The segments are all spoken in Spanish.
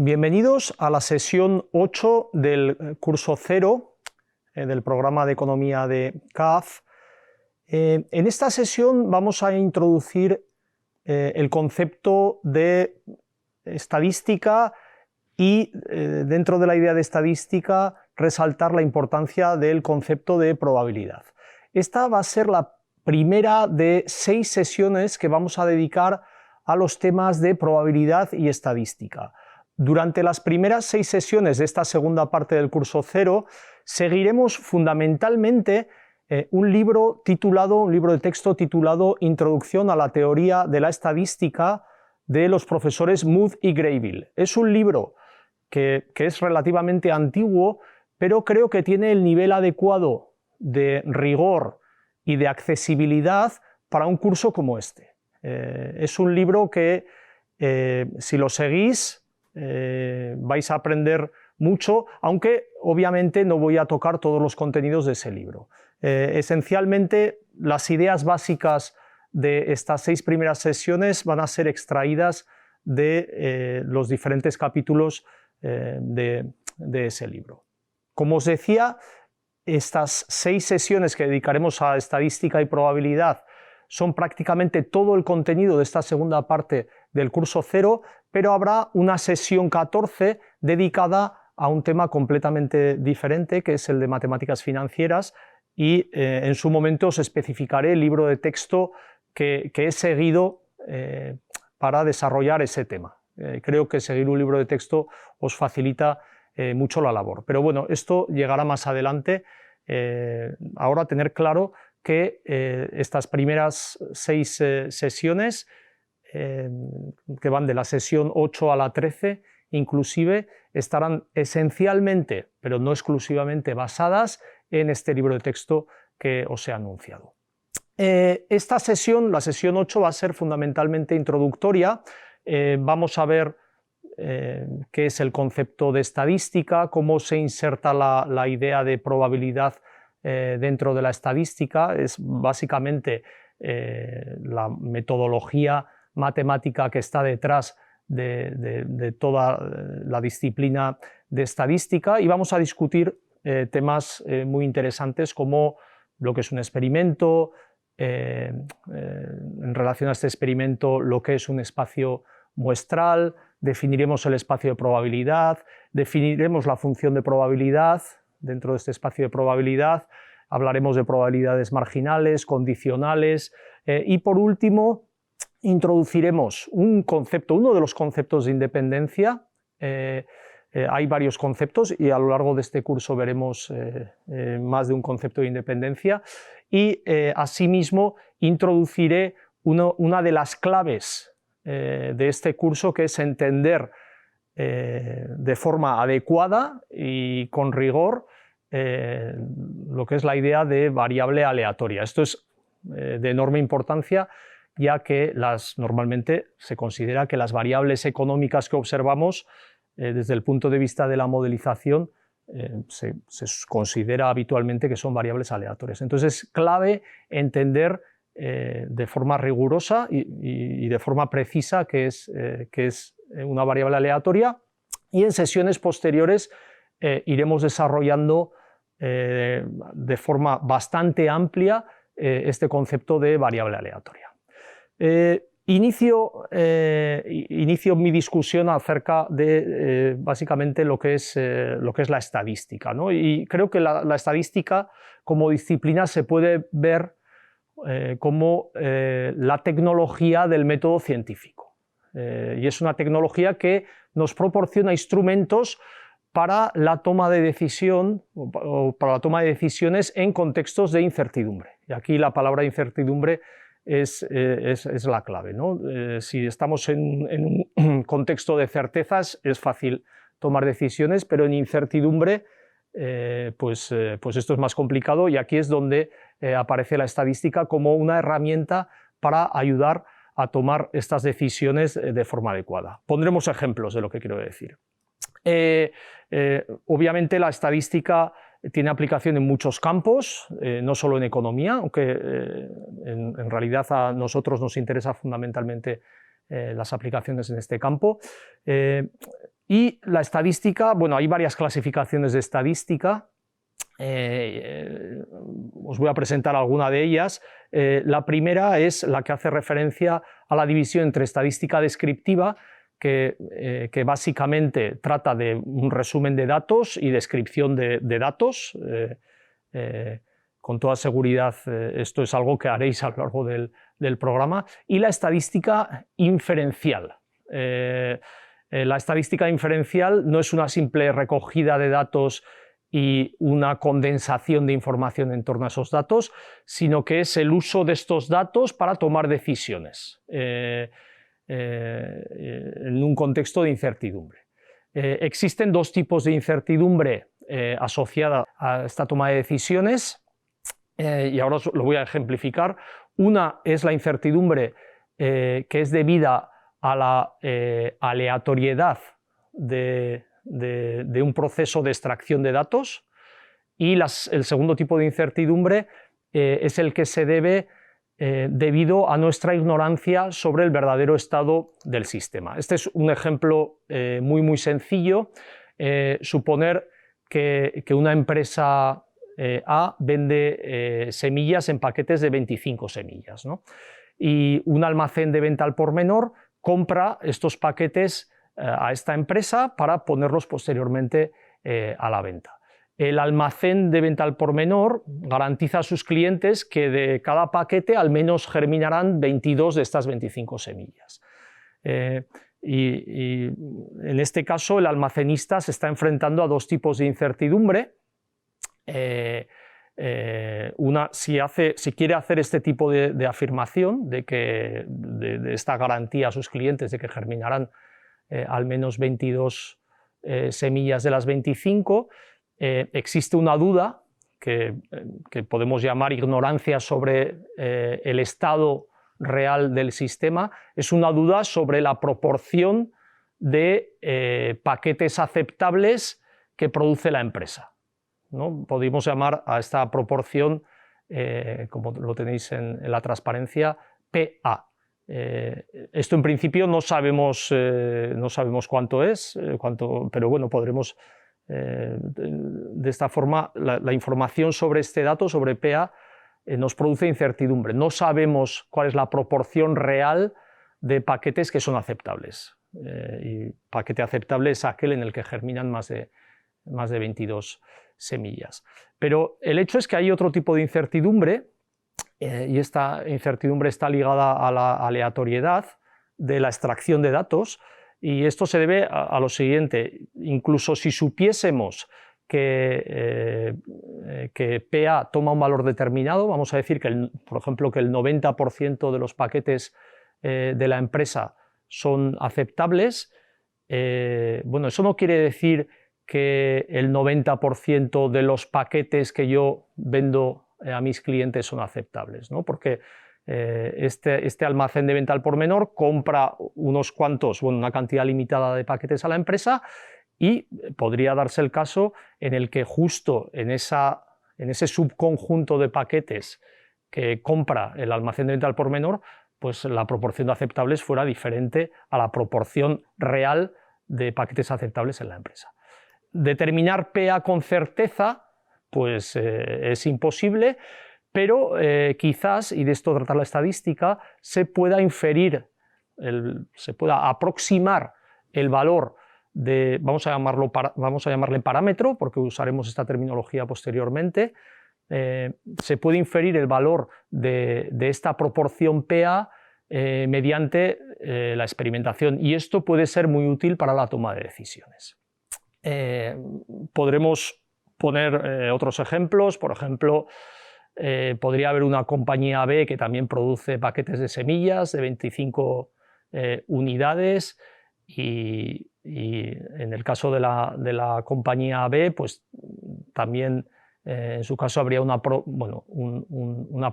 Bienvenidos a la sesión 8 del curso 0 del programa de economía de CAF. En esta sesión vamos a introducir el concepto de estadística y dentro de la idea de estadística resaltar la importancia del concepto de probabilidad. Esta va a ser la primera de 6 sesiones que vamos a dedicar a los temas de probabilidad y estadística. Durante las primeras 6 sesiones de esta segunda parte del curso 0 seguiremos fundamentalmente un libro de texto titulado Introducción a la teoría de la estadística de los profesores Mood y Graybill. Es un libro que es relativamente antiguo, pero creo que tiene el nivel adecuado de rigor y de accesibilidad para un curso como este. Es un libro que si lo seguís vais a aprender mucho, aunque obviamente no voy a tocar todos los contenidos de ese libro. Esencialmente, las ideas básicas de estas 6 primeras sesiones van a ser extraídas de los diferentes capítulos de ese libro. Como os decía, estas 6 sesiones que dedicaremos a estadística y probabilidad son prácticamente todo el contenido de esta segunda parte del curso 0, pero habrá una sesión 14 dedicada a un tema completamente diferente, que es el de matemáticas financieras, y en su momento os especificaré el libro de texto que he seguido para desarrollar ese tema. Creo que seguir un libro de texto os facilita mucho la labor, pero bueno, esto llegará más adelante. Ahora tener claro que estas primeras 6 sesiones, que van de la sesión 8 a la 13, inclusive estarán esencialmente, pero no exclusivamente, basadas en este libro de texto que os he anunciado. Esta sesión, la sesión 8, va a ser fundamentalmente introductoria. Vamos a ver qué es el concepto de estadística, cómo se inserta la idea de probabilidad dentro de la estadística. Es básicamente la metodología matemática que está detrás de toda la disciplina de estadística, y vamos a discutir temas muy interesantes como lo que es un experimento, en relación a este experimento lo que es un espacio muestral, definiremos el espacio de probabilidad, definiremos la función de probabilidad dentro de este espacio de probabilidad, hablaremos de probabilidades marginales, condicionales, y por último introduciremos un concepto, uno de los conceptos de independencia. Hay varios conceptos y a lo largo de este curso veremos más de un concepto de independencia, y asimismo introduciré una de las claves de este curso, que es entender de forma adecuada y con rigor lo que es la idea de variable aleatoria. Esto es de enorme importancia, ya que normalmente se considera que las variables económicas que observamos desde el punto de vista de la modelización se considera habitualmente que son variables aleatorias. Entonces es clave entender de forma rigurosa y de forma precisa qué es una variable aleatoria, y en sesiones posteriores iremos desarrollando de forma bastante amplia este concepto de variable aleatoria. Inicio mi discusión acerca de básicamente lo que es la estadística, ¿no? Y creo que la estadística como disciplina se puede ver como la tecnología del método científico. Y es una tecnología que nos proporciona instrumentos para la toma de decisión o para la toma de decisiones en contextos de incertidumbre. Y aquí la palabra incertidumbre es la clave, ¿no? Si estamos en un contexto de certezas es fácil tomar decisiones, pero en incertidumbre pues esto es más complicado, y aquí es donde aparece la estadística como una herramienta para ayudar a tomar estas decisiones de forma adecuada. Pondremos ejemplos de lo que quiero decir. Obviamente la estadística tiene aplicación en muchos campos, no solo en economía, aunque en realidad a nosotros nos interesa fundamentalmente las aplicaciones en este campo. Y la estadística, bueno, hay varias clasificaciones de estadística. Os voy a presentar alguna de ellas. La primera es la que hace referencia a la división entre estadística descriptiva, que básicamente trata de un resumen de datos y descripción de datos. Con toda seguridad esto es algo que haréis a lo largo del programa. Y la estadística inferencial. La estadística inferencial no es una simple recogida de datos y una condensación de información en torno a esos datos, sino que es el uso de estos datos para tomar decisiones en un contexto de incertidumbre. Existen dos tipos de incertidumbre asociada a esta toma de decisiones, y ahora os lo voy a ejemplificar. Una es la incertidumbre que es debida a la aleatoriedad de un proceso de extracción de datos, y el segundo tipo de incertidumbre es el que se debe debido a nuestra ignorancia sobre el verdadero estado del sistema. Este es un ejemplo muy sencillo. Suponer que una empresa A vende semillas en paquetes de 25 semillas, ¿no? Y un almacén de venta al por menor compra estos paquetes a esta empresa para ponerlos posteriormente a la venta. El almacén de venta al por menor garantiza a sus clientes que de cada paquete al menos germinarán 22 de estas 25 semillas. Y en este caso el almacenista se está enfrentando a dos tipos de incertidumbre. Si quiere hacer este tipo de afirmación, de esta garantía a sus clientes de que germinarán al menos 22 semillas de las 25, existe una duda que podemos llamar ignorancia sobre el estado real del sistema. Es una duda sobre la proporción de paquetes aceptables que produce la empresa, ¿no? Podemos llamar a esta proporción, como lo tenéis en la transparencia, PA. Esto en principio no sabemos cuánto es, pero bueno, podremos de esta forma la información sobre este dato, sobre PA, nos produce incertidumbre. No sabemos cuál es la proporción real de paquetes que son aceptables. Y paquete aceptable es aquel en el que germinan más de 22 semillas. Pero el hecho es que hay otro tipo de incertidumbre, y esta incertidumbre está ligada a la aleatoriedad de la extracción de datos, y esto se debe a lo siguiente: incluso si supiésemos que PA toma un valor determinado, vamos a decir que, por ejemplo, que el 90% de los paquetes de la empresa son aceptables, bueno, eso no quiere decir que el 90% de los paquetes que yo vendo a mis clientes son aceptables, ¿no? Porque este almacén de venta al por menor compra una cantidad limitada de paquetes a la empresa, y podría darse el caso en el que justo en ese subconjunto de paquetes que compra el almacén de venta al por menor, pues la proporción de aceptables fuera diferente a la proporción real de paquetes aceptables en la empresa. Determinar PA con certeza pues es imposible, pero quizás, y de esto trata la estadística, se pueda aproximar el valor de, vamos a llamarle parámetro, porque usaremos esta terminología posteriormente. Se puede inferir el valor de esta proporción PA mediante la experimentación, y esto puede ser muy útil para la toma de decisiones. Podremos poner otros ejemplos. Por ejemplo, podría haber una compañía B que también produce paquetes de semillas de 25 unidades, y en el caso de la compañía B, pues también en su caso habría una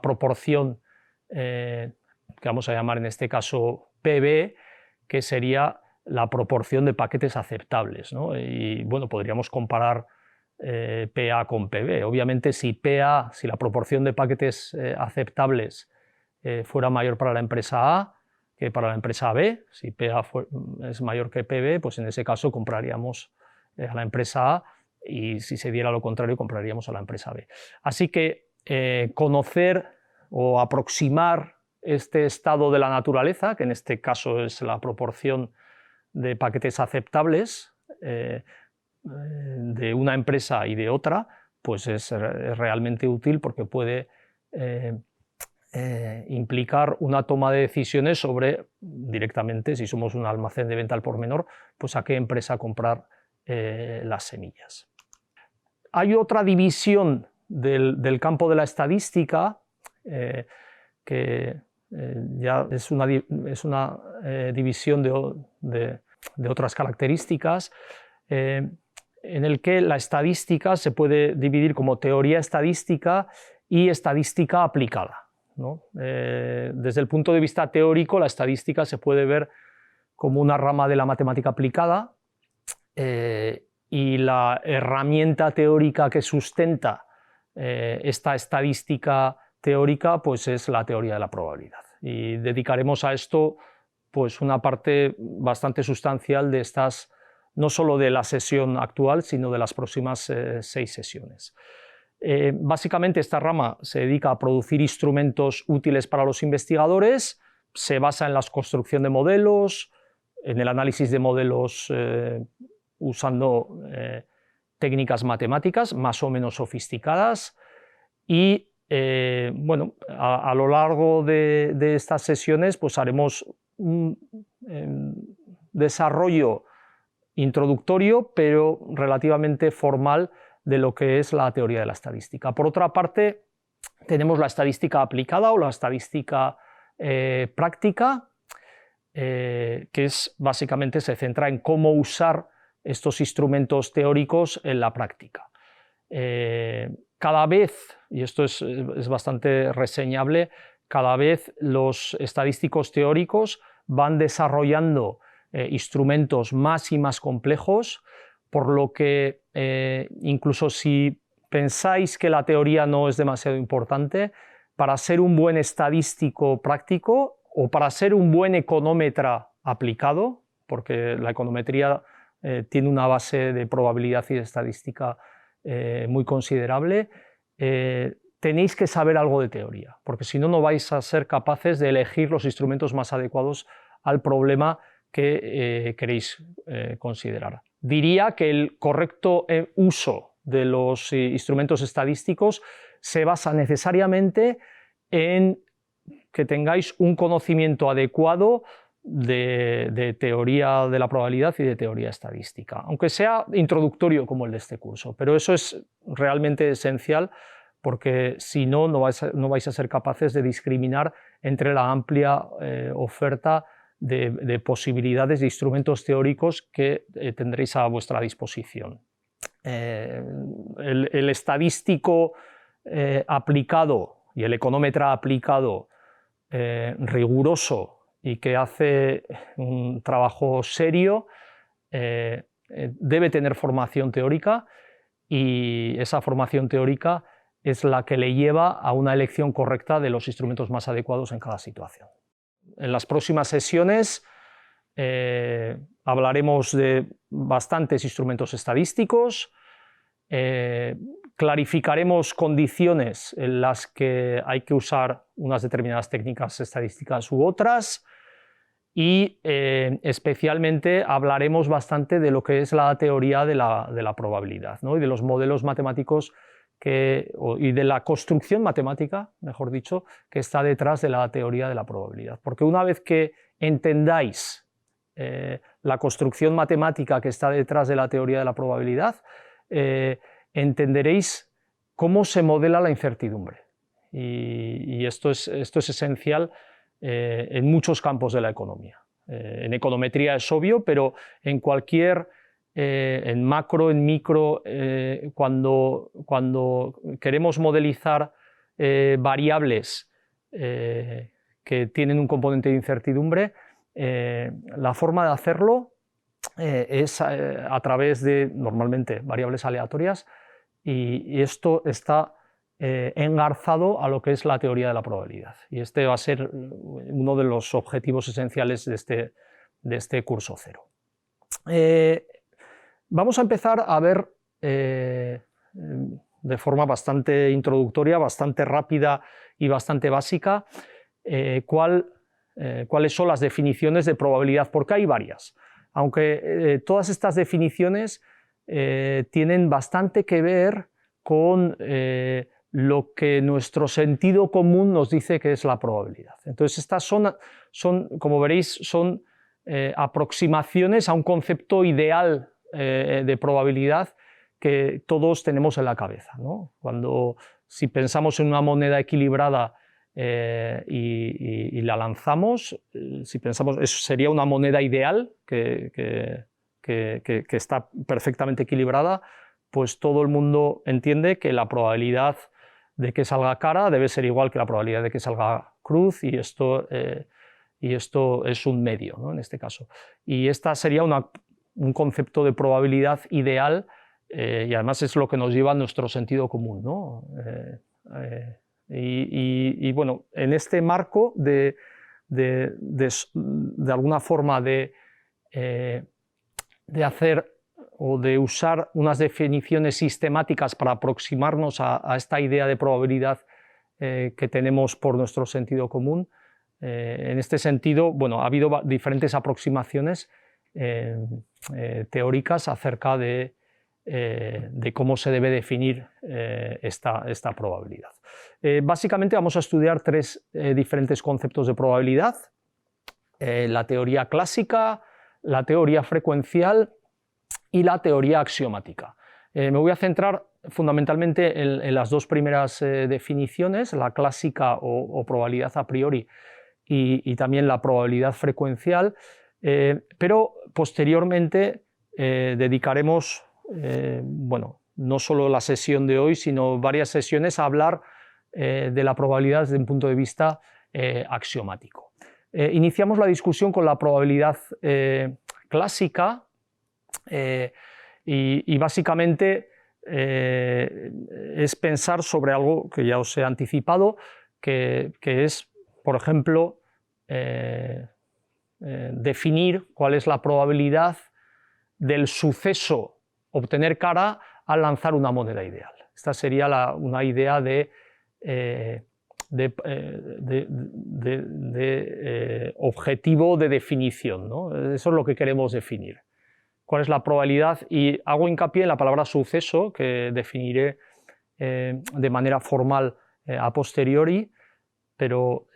proporción que vamos a llamar en este caso PB, que sería la proporción de paquetes aceptables, ¿no? Y bueno, podríamos comparar PA con PB. Obviamente, si la proporción de paquetes aceptables fuera mayor para la empresa A, que para la empresa B. Si PA es mayor que PB, pues en ese caso compraríamos a la empresa A, y si se diera lo contrario, compraríamos a la empresa B. Así que conocer o aproximar este estado de la naturaleza, que en este caso es la proporción de paquetes aceptables de una empresa y de otra, pues es realmente útil, porque puede implicar una toma de decisiones sobre, directamente, si somos un almacén de venta al por menor, pues a qué empresa comprar las semillas. Hay otra división del campo de la estadística que ya es una división de otras características, en el que la estadística se puede dividir como teoría estadística y estadística aplicada, ¿no? Desde el punto de vista teórico, la estadística se puede ver como una rama de la matemática aplicada, y la herramienta teórica que sustenta esta estadística teórica, pues es la teoría de la probabilidad. Y dedicaremos a esto pues una parte bastante sustancial de estas, no solo de la sesión actual, sino de las próximas 6 sesiones. Básicamente esta rama se dedica a producir instrumentos útiles para los investigadores, se basa en la construcción de modelos, en el análisis de modelos usando técnicas matemáticas más o menos sofisticadas, y bueno, a lo largo de estas sesiones pues haremos un desarrollo introductorio pero relativamente formal de lo que es la teoría de la estadística. Por otra parte, tenemos la estadística aplicada o la estadística práctica, que es básicamente se centra en cómo usar estos instrumentos teóricos en la práctica. Cada vez, y esto es bastante reseñable, cada vez los estadísticos teóricos van desarrollando instrumentos más y más complejos, por lo que incluso si pensáis que la teoría no es demasiado importante, para ser un buen estadístico práctico o para ser un buen económetra aplicado, porque la econometría tiene una base de probabilidad y de estadística muy considerable, tenéis que saber algo de teoría, porque si no, no vais a ser capaces de elegir los instrumentos más adecuados al problema que queréis considerar. Diría que el correcto uso de los instrumentos estadísticos se basa necesariamente en que tengáis un conocimiento adecuado de teoría de la probabilidad y de teoría estadística, aunque sea introductorio como el de este curso, pero eso es realmente esencial, porque si no, no vais a ser capaces de discriminar entre la amplia oferta de posibilidades de instrumentos teóricos que tendréis a vuestra disposición. El estadístico aplicado y el económetra aplicado riguroso y que hace un trabajo serio debe tener formación teórica, y esa formación teórica es la que le lleva a una elección correcta de los instrumentos más adecuados en cada situación. En las próximas sesiones hablaremos de bastantes instrumentos estadísticos, clarificaremos condiciones en las que hay que usar unas determinadas técnicas estadísticas u otras, y especialmente hablaremos bastante de lo que es la teoría de la probabilidad, ¿no? Y de los modelos matemáticos y de la construcción matemática, mejor dicho, que está detrás de la teoría de la probabilidad. Porque una vez que entendáis la construcción matemática que está detrás de la teoría de la probabilidad, entenderéis cómo se modela la incertidumbre. Y esto es esencial en muchos campos de la economía. En econometría es obvio, pero en cualquier, en macro, en micro, cuando queremos modelizar variables que tienen un componente de incertidumbre, la forma de hacerlo es a través de, normalmente, variables aleatorias, y esto está engarzado a lo que es la teoría de la probabilidad. Y este va a ser uno de los objetivos esenciales de este curso cero. Vamos a empezar a ver de forma bastante introductoria, bastante rápida y bastante básica cuáles son las definiciones de probabilidad, porque hay varias. Aunque todas estas definiciones tienen bastante que ver con lo que nuestro sentido común nos dice que es la probabilidad. Entonces estas son como veréis, son aproximaciones a un concepto ideal de probabilidad que todos tenemos en la cabeza, ¿no? Si pensamos en una moneda equilibrada y la lanzamos, si pensamos, eso sería una moneda ideal que está perfectamente equilibrada, pues todo el mundo entiende que la probabilidad de que salga cara debe ser igual que la probabilidad de que salga cruz, y esto es un medio, ¿no? En este caso. Y esta sería un concepto de probabilidad ideal, y además es lo que nos lleva a nuestro sentido común, ¿no? Y bueno, en este marco de alguna forma de hacer o de usar unas definiciones sistemáticas para aproximarnos a esta idea de probabilidad que tenemos por nuestro sentido común. En este sentido, bueno, ha habido diferentes aproximaciones teóricas acerca de cómo se debe definir esta probabilidad. Básicamente vamos a estudiar tres diferentes conceptos de probabilidad: la teoría clásica, la teoría frecuencial y la teoría axiomática. Me voy a centrar fundamentalmente en las dos primeras definiciones, la clásica o probabilidad a priori y también la probabilidad frecuencial, pero posteriormente dedicaremos, bueno, no solo la sesión de hoy, sino varias sesiones a hablar de la probabilidad desde un punto de vista axiomático. Iniciamos la discusión con la probabilidad clásica, y básicamente es pensar sobre algo que ya os he anticipado, que es, por ejemplo, definir cuál es la probabilidad del suceso obtener cara al lanzar una moneda ideal. Esta sería una idea de objetivo de definición, ¿no? Eso es lo que queremos definir. ¿Cuál es la probabilidad? Y hago hincapié en la palabra suceso, que definiré de manera formal a posteriori, pero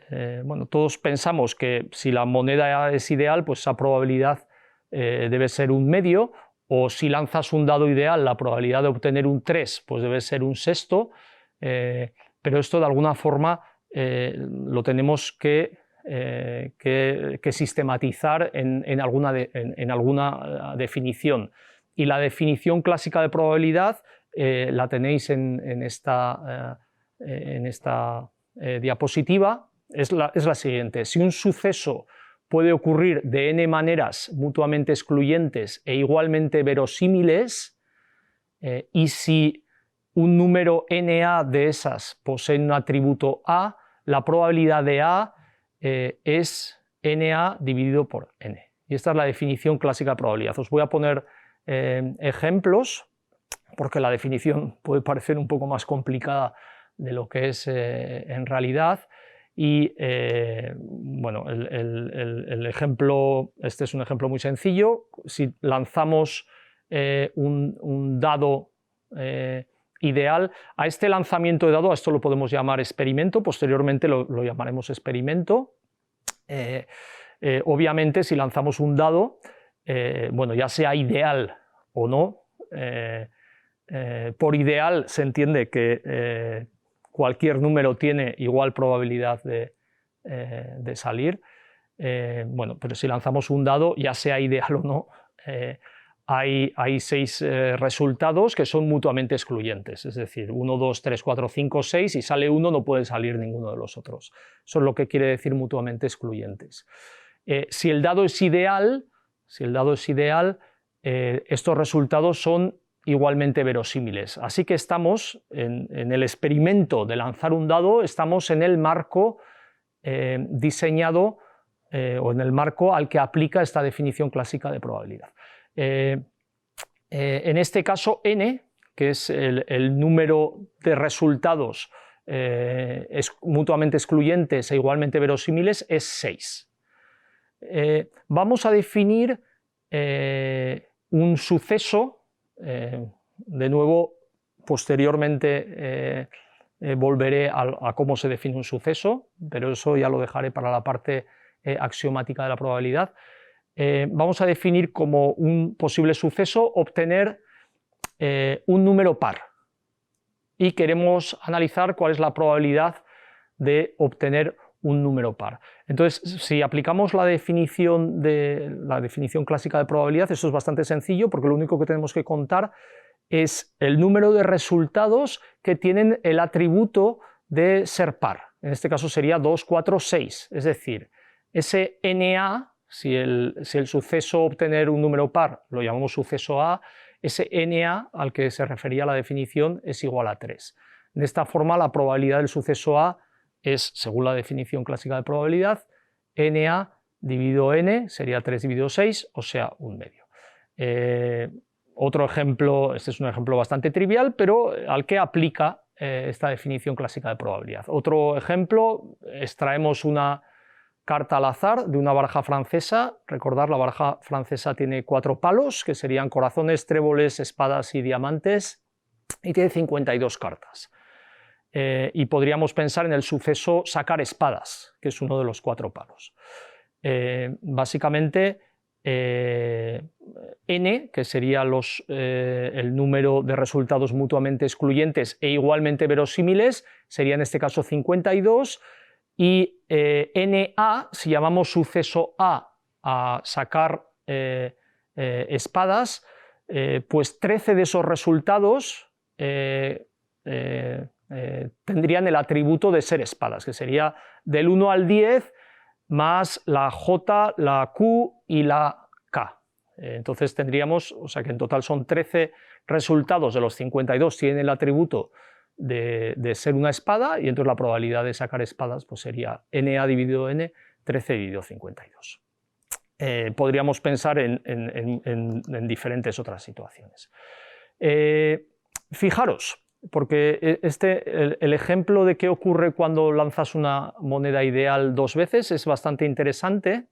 bueno, todos pensamos que si la moneda es ideal, pues esa probabilidad debe ser un medio, o si lanzas un dado ideal, la probabilidad de obtener un 3 pues debe ser un sexto, pero esto de alguna forma lo tenemos que sistematizar en alguna definición. Y la definición clásica de probabilidad la tenéis en esta diapositiva. Es la siguiente: si un suceso puede ocurrir de n maneras mutuamente excluyentes e igualmente verosímiles, y si un número na de esas posee un atributo a, la probabilidad de a es na dividido por n. Y esta es la definición clásica de probabilidad. Os voy a poner ejemplos, porque la definición puede parecer un poco más complicada de lo que es en realidad. Y bueno, el ejemplo, este es un ejemplo muy sencillo. Si lanzamos un dado ideal, a este lanzamiento de dado, a esto lo podemos llamar experimento, posteriormente lo llamaremos experimento. Obviamente, si lanzamos un dado, bueno, ya sea ideal o no, por ideal se entiende que cualquier número tiene igual probabilidad de salir. Bueno, pero si lanzamos un dado, ya sea ideal o no, hay 6 resultados que son mutuamente excluyentes, es decir, 1, 2, 3, 4, 5, 6, y sale uno, no puede salir ninguno de los otros. Eso es lo que quiere decir mutuamente excluyentes. Si el dado es ideal, estos resultados son igualmente verosímiles. Así que estamos en el experimento de lanzar un dado, estamos en el marco diseñado o en el marco al que aplica esta definición clásica de probabilidad. En este caso, n, que es el número de resultados mutuamente excluyentes e igualmente verosímiles, es 6. Vamos a definir un suceso, de nuevo, posteriormente volveré a cómo se define un suceso, pero eso ya lo dejaré para la parte axiomática de la probabilidad. Vamos a definir como un posible suceso obtener un número par y queremos analizar cuál es la probabilidad de obtener un número par. Entonces, si aplicamos la definición clásica de probabilidad, esto es bastante sencillo porque lo único que tenemos que contar es el número de resultados que tienen el atributo de ser par. En este caso sería 2, 4, 6. Es decir, ese NA, si el suceso obtener un número par lo llamamos suceso A, ese NA al que se refería la definición es igual a 3. De esta forma, la probabilidad del suceso A es, según la definición clásica de probabilidad, NA dividido N sería 3 dividido 6, o sea, un medio. Otro ejemplo, este es un ejemplo bastante trivial, pero al que aplica esta definición clásica de probabilidad. Otro ejemplo, extraemos una carta al azar de una baraja francesa. Recordad, la baraja francesa tiene 4 palos, que serían corazones, tréboles, espadas y diamantes, y tiene 52 cartas. Y podríamos pensar en el suceso sacar espadas, que es uno de los 4 palos. Básicamente, n, que sería el número de resultados mutuamente excluyentes e igualmente verosímiles, sería en este caso 52, y na, si llamamos suceso a sacar espadas, pues 13 de esos resultados tendrían el atributo de ser espadas, que sería del 1 al 10 más la J, la Q y la K. Entonces tendríamos, o sea que en total son 13 resultados de los 52 tienen el atributo de ser una espada, y entonces la probabilidad de sacar espadas pues sería NA dividido N, 13 dividido 52. Podríamos pensar en diferentes otras situaciones. Fijaros, porque el ejemplo de qué ocurre cuando lanzas una moneda ideal 2 veces es bastante interesante.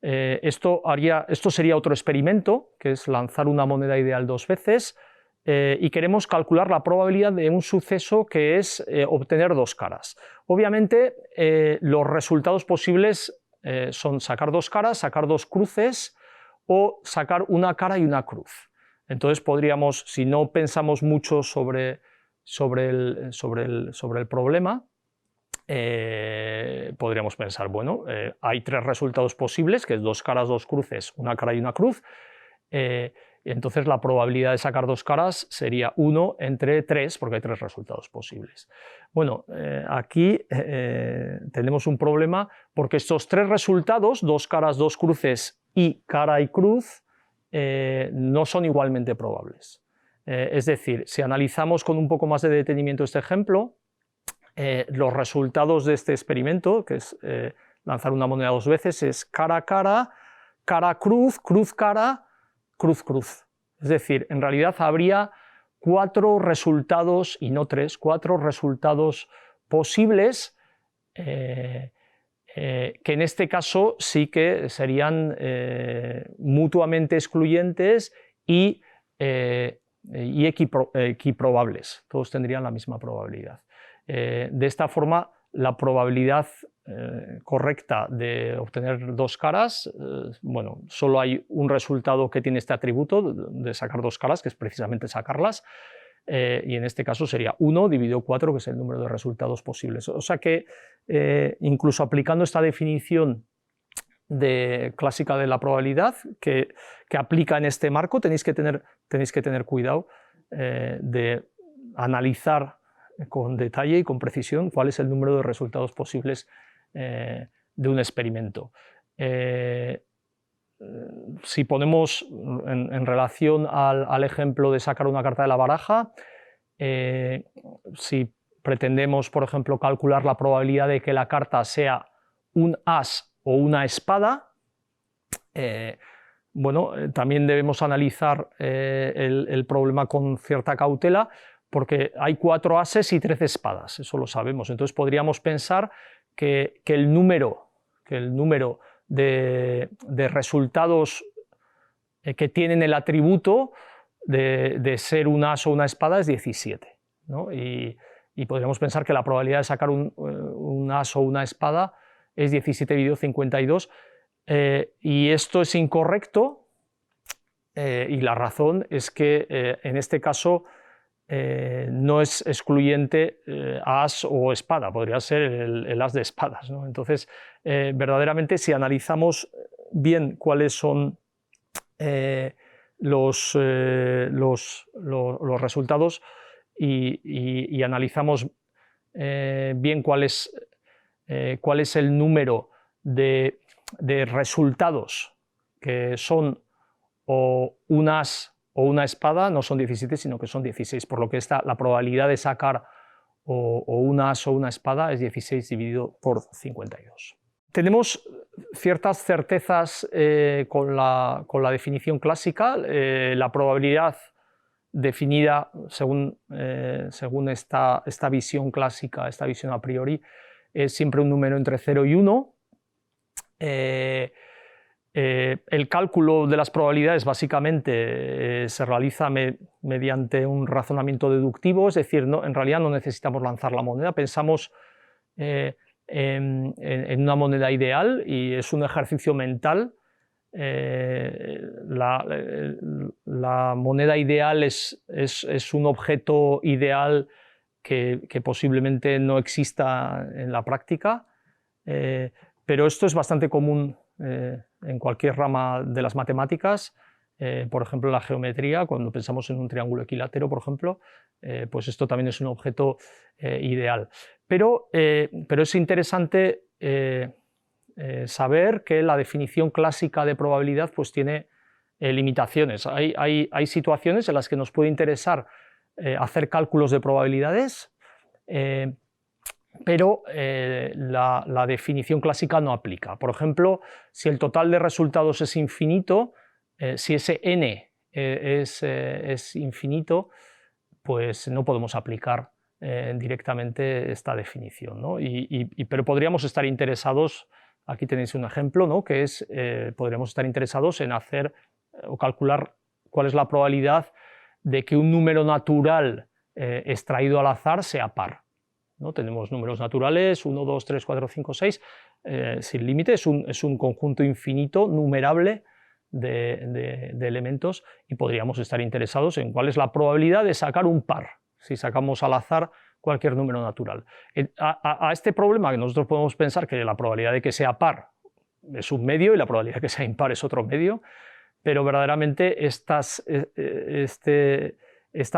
Esto sería otro experimento, que es lanzar una moneda ideal 2 veces, y queremos calcular la probabilidad de un suceso que es obtener 2 caras. Obviamente, los resultados posibles son sacar 2 caras, sacar 2 cruces o sacar una cara y una cruz. Entonces podríamos, si no pensamos mucho sobre el problema, podríamos pensar, bueno, hay 3 resultados posibles, que es 2 caras, 2 cruces, una cara y una cruz, entonces la probabilidad de sacar 2 caras sería 1 entre 3, porque hay 3 resultados posibles. Bueno, aquí tenemos un problema, porque estos 3 resultados, 2 caras, 2 cruces y cara y cruz, no son igualmente probables. Es decir, si analizamos con un poco más de detenimiento este ejemplo, los resultados de este experimento, que es lanzar una moneda 2 veces, es cara, cara, cara, cruz, cruz, cara, cruz, cruz. Es decir, en realidad habría 4 resultados, y no 3, 4 resultados posibles, que en este caso sí que serían mutuamente excluyentes y equiprobables. Todos tendrían la misma probabilidad. De esta forma, la probabilidad correcta de obtener 2 caras, bueno, solo hay un resultado que tiene este atributo de sacar 2 caras, que es precisamente sacarlas, y en este caso sería 1 dividido 4, que es el número de resultados posibles. O sea que incluso aplicando esta definición clásica de la probabilidad que aplica en este marco, tenéis que tener cuidado de analizar con detalle y con precisión cuál es el número de resultados posibles de un experimento. si ponemos en relación al ejemplo de sacar una carta de la baraja, si pretendemos, por ejemplo, calcular la probabilidad de que la carta sea un as o una espada, también debemos analizar el problema con cierta cautela, porque hay 4 ases y 13 espadas, eso lo sabemos. Entonces podríamos pensar que el número de resultados que tienen el atributo de ser un as o una espada es 17, ¿no? Y podríamos pensar que la probabilidad de sacar un as o una espada es 17 dividido 52, y esto es incorrecto, y la razón es que en este caso no es excluyente as o espada, podría ser el as de espadas, ¿no? Entonces, verdaderamente, si analizamos bien cuáles son los resultados y analizamos bien cuál es el número de resultados que son o un as o una espada, no son 17, sino que son 16, por lo que la probabilidad de sacar o un as o una espada es 16 dividido por 52. Tenemos ciertas certezas con la definición clásica. La probabilidad definida según esta visión clásica, esta visión a priori, es siempre un número entre 0 y 1. El cálculo de las probabilidades básicamente se realiza mediante un razonamiento deductivo, es decir, en realidad no necesitamos lanzar la moneda, pensamos en una moneda ideal y es un ejercicio mental. La moneda ideal es un objeto ideal que posiblemente no exista en la práctica, pero esto es bastante común en cualquier rama de las matemáticas. Por ejemplo, en la geometría, cuando pensamos en un triángulo equilátero, por ejemplo, pues esto también es un objeto ideal. Pero es interesante saber que la definición clásica de probabilidad pues tiene limitaciones. Hay situaciones en las que nos puede interesar hacer cálculos de probabilidades, pero la definición clásica no aplica. Por ejemplo, si el total de resultados es infinito, si ese n es infinito, pues no podemos aplicar directamente esta definición, ¿no? Pero podríamos estar interesados, aquí tenéis un ejemplo, ¿no? Que es, podríamos estar interesados en hacer o calcular cuál es la probabilidad de que un número natural extraído al azar sea par, ¿no? Tenemos números naturales, 1, 2, 3, 4, 5, 6, sin límite, es un conjunto infinito, numerable, de elementos, y podríamos estar interesados en cuál es la probabilidad de sacar un par, si sacamos al azar cualquier número natural. A este problema que nosotros podemos pensar que la probabilidad de que sea par es un medio y la probabilidad de que sea impar es otro medio, pero verdaderamente esta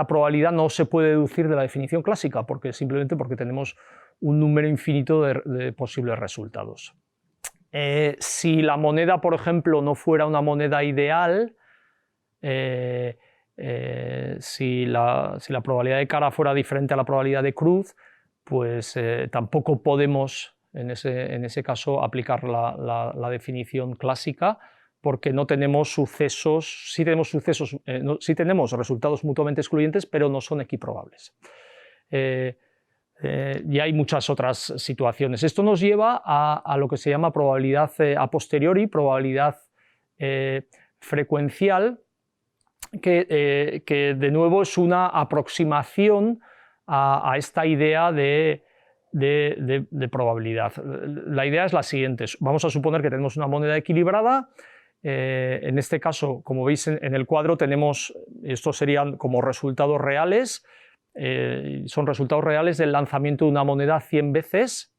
probabilidad no se puede deducir de la definición clásica, simplemente porque tenemos un número infinito de posibles resultados. Si la moneda, por ejemplo, no fuera una moneda ideal, si la probabilidad de cara fuera diferente a la probabilidad de cruz, pues tampoco podemos en ese caso aplicar la definición clásica, porque no tenemos sucesos, sí tenemos resultados mutuamente excluyentes, pero no son equiprobables. Y hay muchas otras situaciones. Esto nos lleva a lo que se llama probabilidad a posteriori, probabilidad frecuencial, que de nuevo es una aproximación a esta idea de probabilidad. La idea es la siguiente: vamos a suponer que tenemos una moneda equilibrada. En este caso, como veis en el cuadro, tenemos, estos serían como resultados reales. Son resultados reales del lanzamiento de una moneda 100 veces.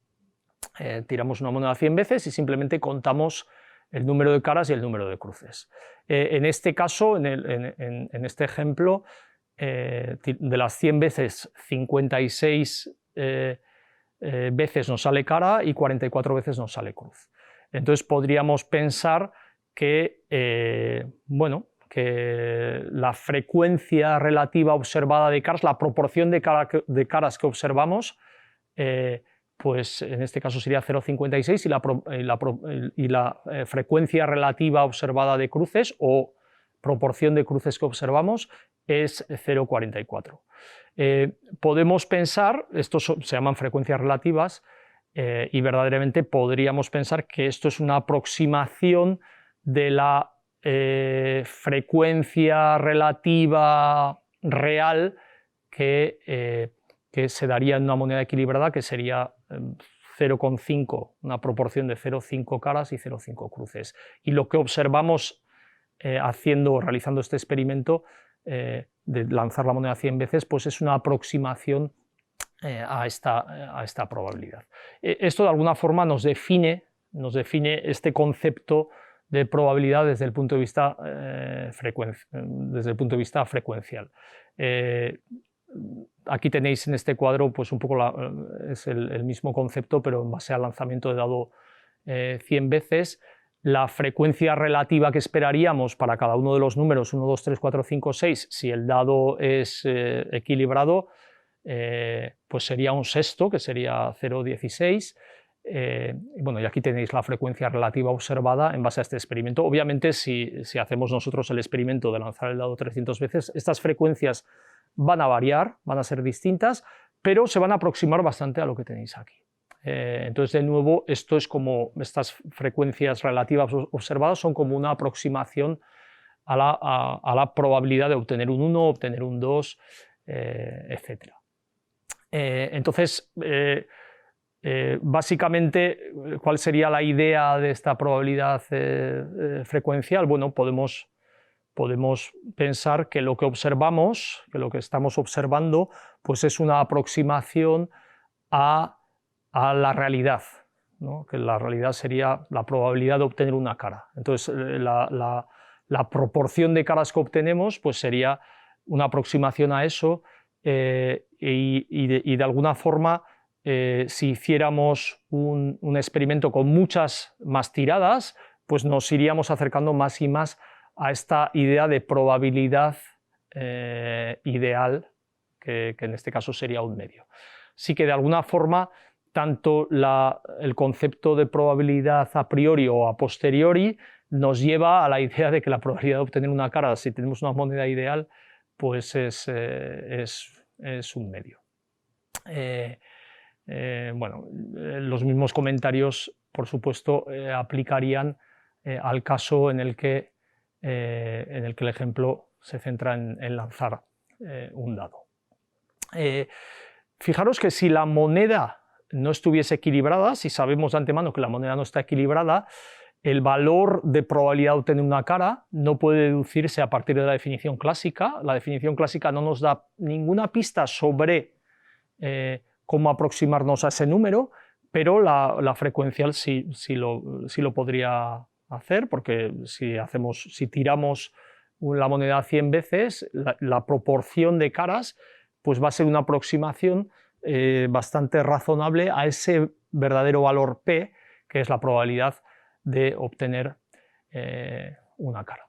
Tiramos una moneda 100 veces y simplemente contamos el número de caras y el número de cruces. En este caso, en este ejemplo, de las 100 veces, 56 veces nos sale cara y 44 veces nos sale cruz. Entonces podríamos pensar que, bueno, que la frecuencia relativa observada de caras, la proporción de caras que observamos, pues en este caso sería 0,56 y la frecuencia relativa observada de cruces o proporción de cruces que observamos es 0,44. Podemos pensar, estos se llaman frecuencias relativas, y verdaderamente podríamos pensar que esto es una aproximación de la frecuencia relativa real que se daría en una moneda equilibrada, que sería 0,5, una proporción de 0,5 caras y 0,5 cruces. Y lo que observamos realizando este experimento de lanzar la moneda 100 veces, pues es una aproximación a esta probabilidad. Esto de alguna forma nos define este concepto de probabilidad desde el punto de vista, frecuencial. Aquí tenéis en este cuadro pues un poco es el mismo concepto, pero en base al lanzamiento de dado 100 veces. La frecuencia relativa que esperaríamos para cada uno de los números 1, 2, 3, 4, 5, 6, si el dado es equilibrado, pues sería un sexto, que sería 0,16. Bueno, y aquí tenéis la frecuencia relativa observada en base a este experimento. Obviamente, si hacemos nosotros el experimento de lanzar el dado 300 veces, estas frecuencias van a variar, van a ser distintas, pero se van a aproximar bastante a lo que tenéis aquí. Entonces, de nuevo, esto es como estas frecuencias relativas observadas son como una aproximación a la probabilidad de obtener un 1, obtener un 2, etc. Entonces, básicamente, ¿cuál sería la idea de esta probabilidad frecuencial? Bueno, podemos pensar que lo que observamos, que lo que estamos observando, pues es una aproximación a la realidad, ¿no? Que la realidad sería la probabilidad de obtener una cara. Entonces, la proporción de caras que obtenemos pues sería una aproximación a eso, y de alguna forma, si hiciéramos un experimento con muchas más tiradas, pues nos iríamos acercando más y más a esta idea de probabilidad ideal, que en este caso sería un medio. Sí que de alguna forma tanto el concepto de probabilidad a priori o a posteriori nos lleva a la idea de que la probabilidad de obtener una cara, si tenemos una moneda ideal, pues es un medio. Bueno, los mismos comentarios, por supuesto, aplicarían al caso en el que el ejemplo se centra en lanzar un dado. Fijaros que si la moneda no estuviese equilibrada, si sabemos de antemano que la moneda no está equilibrada, el valor de probabilidad de obtener una cara no puede deducirse a partir de la definición clásica. La definición clásica no nos da ninguna pista sobre cómo aproximarnos a ese número, pero la frecuencial sí lo podría hacer, porque si tiramos la moneda 100 veces, la proporción de caras pues va a ser una aproximación bastante razonable a ese verdadero valor P, que es la probabilidad de obtener una cara.